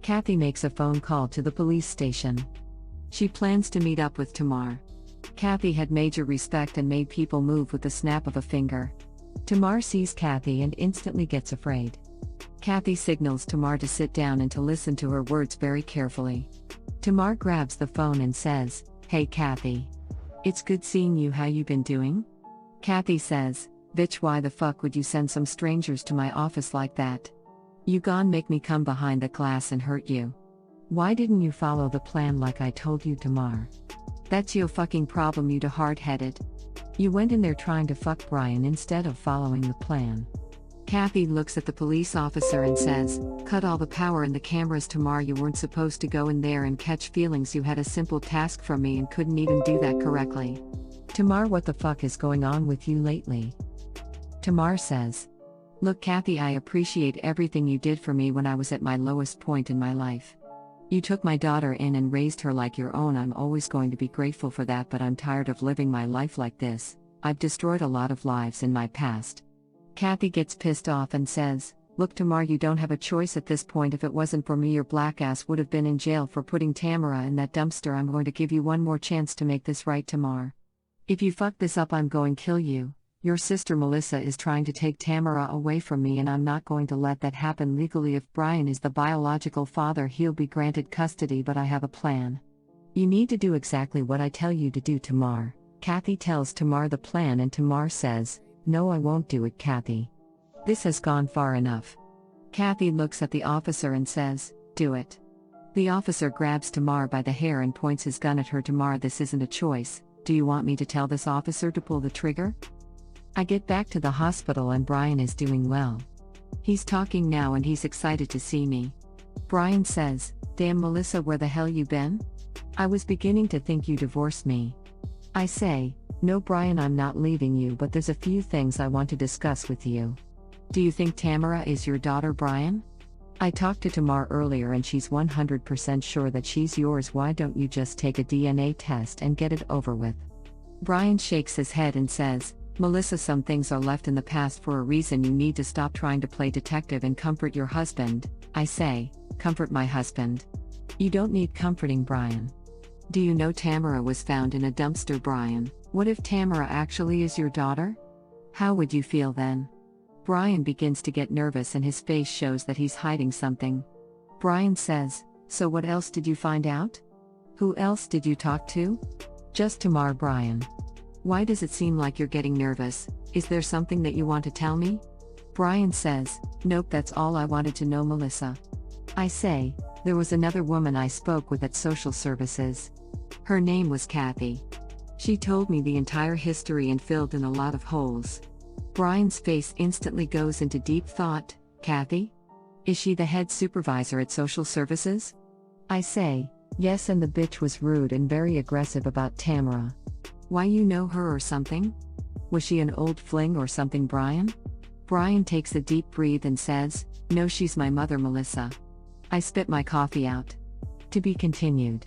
Kathy makes a phone call to the police station. She plans to meet up with Tamar. Kathy had major respect and made people move with the snap of a finger. Tamar sees Kathy and instantly gets afraid. Kathy signals Tamar to sit down and to listen to her words very carefully. Tamar grabs the phone and says, "Hey Kathy. It's good seeing you, how you been doing?" Kathy says, "Bitch, why the fuck would you send some strangers to my office like that? You gon' make me come behind the glass and hurt you. Why didn't you follow the plan like I told you, Tamar? That's your fucking problem, you da hard-headed. You went in there trying to fuck Brian instead of following the plan." Kathy looks at the police officer and says, "Cut all the power and the cameras, Tamar. You weren't supposed to go in there and catch feelings. You had a simple task from me and couldn't even do that correctly. Tamar, what the fuck is going on with you lately?" Tamar says, "Look Kathy, I appreciate everything you did for me when I was at my lowest point in my life. You took my daughter in and raised her like your own. I'm always going to be grateful for that, but I'm tired of living my life like this. I've destroyed a lot of lives in my past." Kathy gets pissed off and says, "Look Tamar, you don't have a choice at this point. If it wasn't for me, your black ass would have been in jail for putting Tamara in that dumpster. I'm going to give you one more chance to make this right, Tamar. If you fuck this up, I'm going to kill you. Your sister Melissa is trying to take Tamara away from me, and I'm not going to let that happen legally. If Brian is the biological father, he'll be granted custody, but I have a plan. You need to do exactly what I tell you to do, Tamar." Kathy tells Tamar the plan and Tamar says, "No, I won't do it, Kathy. This has gone far enough." Kathy looks at the officer and says, "Do it." The officer grabs Tamar by the hair and points his gun at her. "Tamar, this isn't a choice. Do you want me to tell this officer to pull the trigger?" I get back to the hospital and Brian is doing well. He's talking now and he's excited to see me. Brian says, "Damn Melissa, where the hell you been? I was beginning to think you divorced me." I say, "No Brian, I'm not leaving you, but there's a few things I want to discuss with you. Do you think Tamara is your daughter, Brian? I talked to Tamar earlier and she's 100% sure that she's yours. Why don't you just take a DNA test and get it over with?" Brian shakes his head and says, "Melissa, some things are left in the past for a reason. You need to stop trying to play detective and comfort your husband." I say, "Comfort my husband? You don't need comforting, Brian. Do you know Tamara was found in a dumpster, Brian? What if Tamara actually is your daughter? How would you feel then?" Brian begins to get nervous and his face shows that he's hiding something. Brian says, "So what else did you find out? Who else did you talk to?" "Just Tamar, Brian. Why does it seem like you're getting nervous? Is there something that you want to tell me?" Brian says, "Nope, that's all I wanted to know, Melissa." I say, "There was another woman I spoke with at social services. Her name was Kathy. She told me the entire history and filled in a lot of holes." Brian's face instantly goes into deep thought. "Kathy? Is she the head supervisor at social services?" I say, "Yes, and the bitch was rude and very aggressive about Tamara." "Why, you know her or something? Was she an old fling or something, Brian?" Brian takes a deep breath and says, "No, she's my mother, Melissa." I spit my coffee out. To be continued.